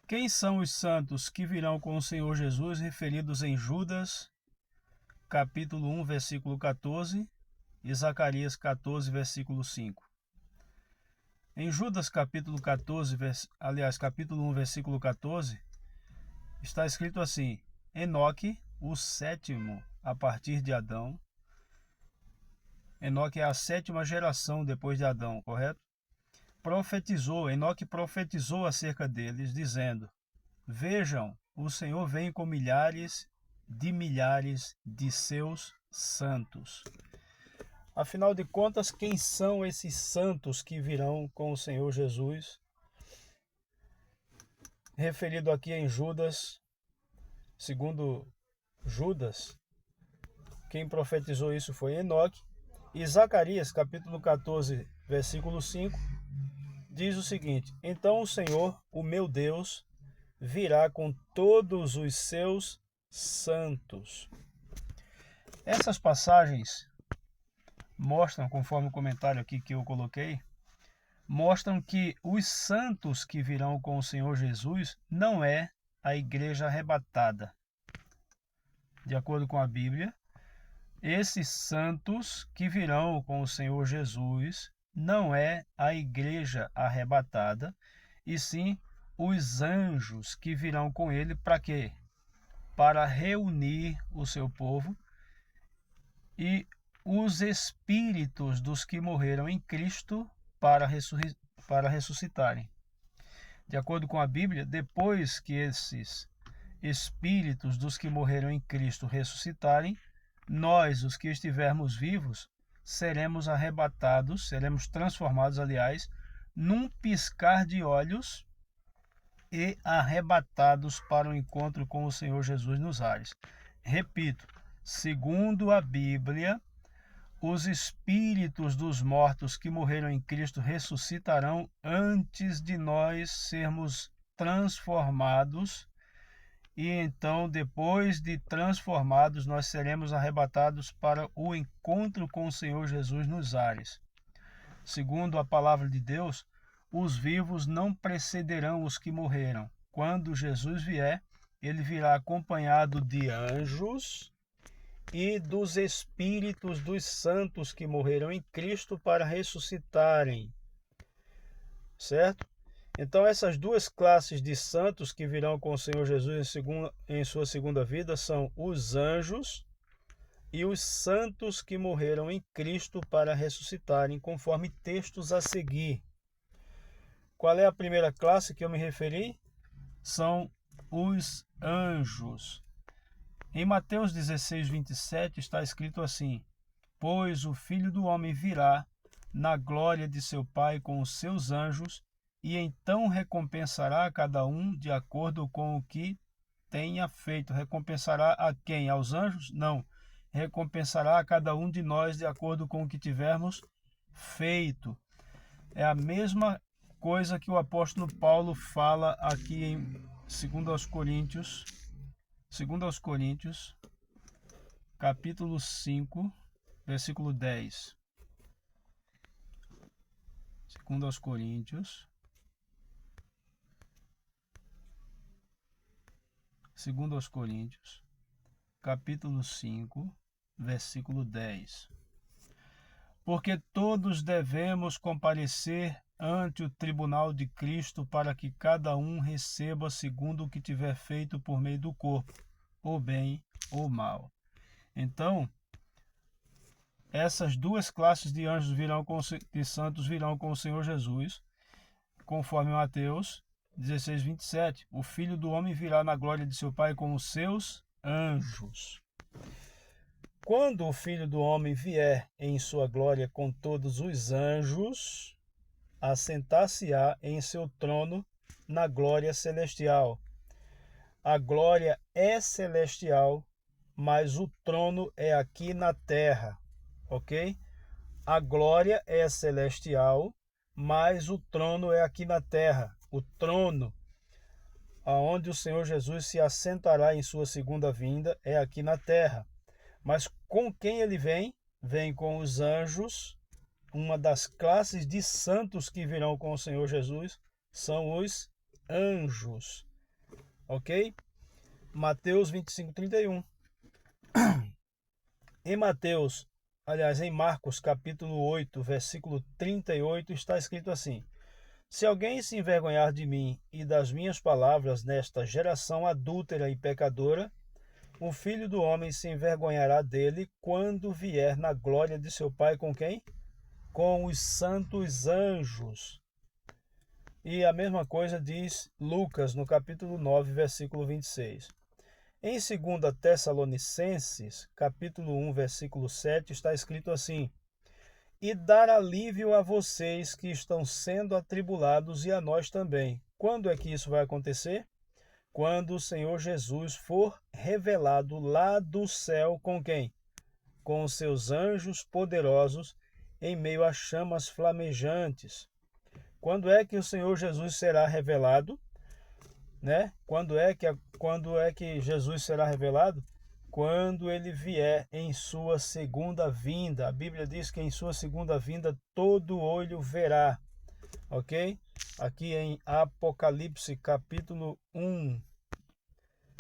Quem são os santos que virão com o Senhor Jesus, referidos em Judas, capítulo 1, versículo 14, e Zacarias 14, versículo 5. Em Judas, capítulo 14, capítulo 1, versículo 14, está escrito assim: Enoque, o sétimo a partir de Adão. Enoque é a sétima geração depois de Adão, correto? Enoque profetizou acerca deles, dizendo: Vejam, o Senhor vem com milhares de seus santos. Afinal de contas, quem são esses santos que virão com o Senhor Jesus? Referido aqui em Judas, segundo Judas, quem profetizou isso foi Enoque. E Zacarias, capítulo 14, versículo 5, diz o seguinte: Então o Senhor, o meu Deus, virá com todos os seus santos. Essas passagens mostram, conforme o comentário aqui que eu coloquei, mostram que os santos que virão com o Senhor Jesus não é a igreja arrebatada. De acordo com a Bíblia, esses santos que virão com o Senhor Jesus não é a igreja arrebatada, e sim os anjos que virão com ele para quê? Para reunir o seu povo e os espíritos dos que morreram em Cristo para ressuscitarem. De acordo com a Bíblia, depois que esses espíritos dos que morreram em Cristo ressuscitarem, nós, os que estivermos vivos, seremos arrebatados, seremos transformados, aliás, num piscar de olhos e arrebatados para o encontro com o Senhor Jesus nos ares. Repito, segundo a Bíblia, os espíritos dos mortos que morreram em Cristo ressuscitarão antes de nós sermos transformados. E então, depois de transformados, nós seremos arrebatados para o encontro com o Senhor Jesus nos ares. Segundo a palavra de Deus, os vivos não precederão os que morreram. Quando Jesus vier, ele virá acompanhado de anjos e dos espíritos dos santos que morreram em Cristo para ressuscitarem. Certo? Então, essas duas classes de santos que virão com o Senhor Jesus em sua segunda vida são os anjos e os santos que morreram em Cristo para ressuscitarem, conforme textos a seguir. Qual é a primeira classe que eu me referi? São os anjos. Em Mateus 16, 27 está escrito assim: Pois o Filho do Homem virá na glória de seu Pai com os seus anjos, e então recompensará a cada um de acordo com o que tenha feito. Recompensará a quem? Aos anjos? Não. Recompensará a cada um de nós de acordo com o que tivermos feito. É a mesma coisa que o apóstolo Paulo fala aqui em 2 Coríntios, capítulo 5, versículo 10. 2 Coríntios, capítulo 5, versículo 10. Porque todos devemos comparecer ante o tribunal de Cristo para que cada um receba segundo o que tiver feito por meio do corpo, ou bem ou mal. Então, essas duas classes de anjos de santos virão com o Senhor Jesus, conforme Mateus 16, 27. O Filho do Homem virá na glória de seu Pai com os seus anjos. Quando o Filho do Homem vier em sua glória com todos os anjos, assentar-se-á em seu trono na glória celestial. A glória é celestial, mas o trono é aqui na terra, ok? A glória é celestial, mas o trono é aqui na terra. O trono, aonde o Senhor Jesus se assentará em sua segunda vinda, é aqui na terra. Mas com quem ele vem? Vem com os anjos. Uma das classes de santos que virão com o Senhor Jesus são os anjos. ok? Mateus 25, 31. Em Marcos capítulo 8, versículo 38, está escrito assim: Se alguém se envergonhar de mim e das minhas palavras nesta geração adúltera e pecadora, o Filho do Homem se envergonhará dele quando vier na glória de seu Pai com quem? Com os santos anjos. E a mesma coisa diz Lucas no capítulo 9, versículo 26. Em 2 Tessalonicenses, capítulo 1, versículo 7, está escrito assim: E dar alívio a vocês que estão sendo atribulados e a nós também. Quando é que isso vai acontecer? Quando o Senhor Jesus for revelado lá do céu com quem? Com os seus anjos poderosos em meio a chamas flamejantes. Quando é que o Senhor Jesus será revelado? Né? Quando é que Jesus será revelado? Quando ele vier em sua segunda vinda. A Bíblia diz que em sua segunda vinda todo olho verá. Ok? Aqui em Apocalipse capítulo 1,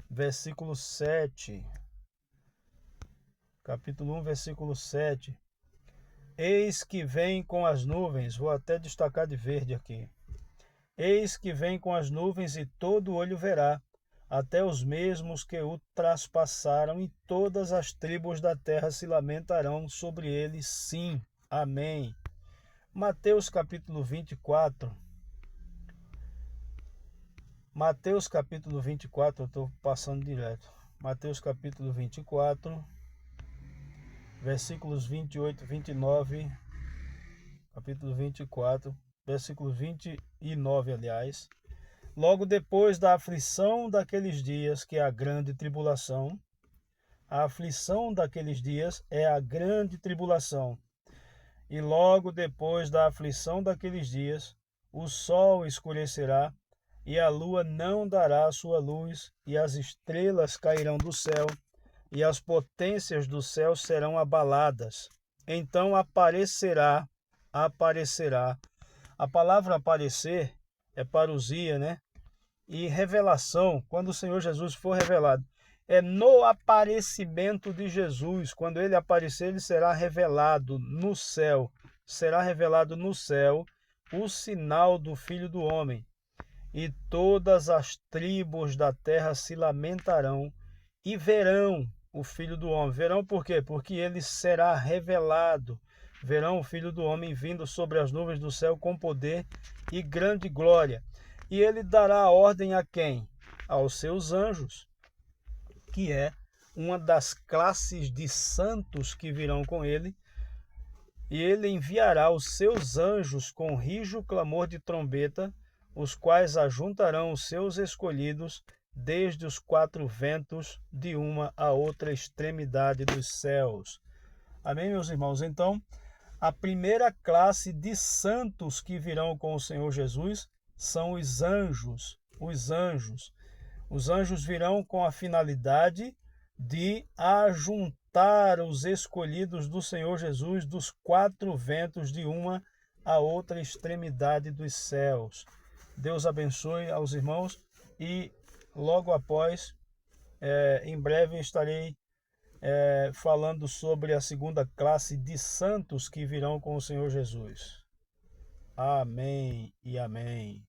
versículo 7. Capítulo 1, versículo 7. Eis que vem com as nuvens, vou até destacar de verde aqui. Eis que vem com as nuvens e todo olho verá, até os mesmos que o traspassaram, e todas as tribos da terra se lamentarão sobre ele. Sim, amém. Mateus capítulo 24. Mateus capítulo 24, eu estou passando direto. Mateus capítulo 24, versículos 28 e 29. Capítulo 24, versículos 29, aliás. Logo depois da aflição daqueles dias, que é a grande tribulação. A aflição daqueles dias é a grande tribulação. E logo depois da aflição daqueles dias, o sol escurecerá, e a lua não dará sua luz, e as estrelas cairão do céu, e as potências do céu serão abaladas. Então aparecerá. A palavra aparecer é parousia, né? E revelação, quando o Senhor Jesus for revelado. É no aparecimento de Jesus. Quando ele aparecer, ele será revelado no céu. Será revelado no céu o sinal do Filho do Homem. E todas as tribos da terra se lamentarão e verão o Filho do Homem. Verão por quê? Porque ele será revelado. Verão o Filho do Homem vindo sobre as nuvens do céu com poder e grande glória. E ele dará ordem a quem? Aos seus anjos, que é uma das classes de santos que virão com ele. E ele enviará os seus anjos com rijo clamor de trombeta, os quais ajuntarão os seus escolhidos desde os quatro ventos, de uma a outra extremidade dos céus. Amém, meus irmãos? Então, a primeira classe de santos que virão com o Senhor Jesus são os anjos. Os anjos. Os anjos virão com a finalidade de ajuntar os escolhidos do Senhor Jesus dos quatro ventos, de uma a outra extremidade dos céus. Deus abençoe aos irmãos e logo após, em breve estarei falando sobre a segunda classe de santos que virão com o Senhor Jesus. Amém e amém.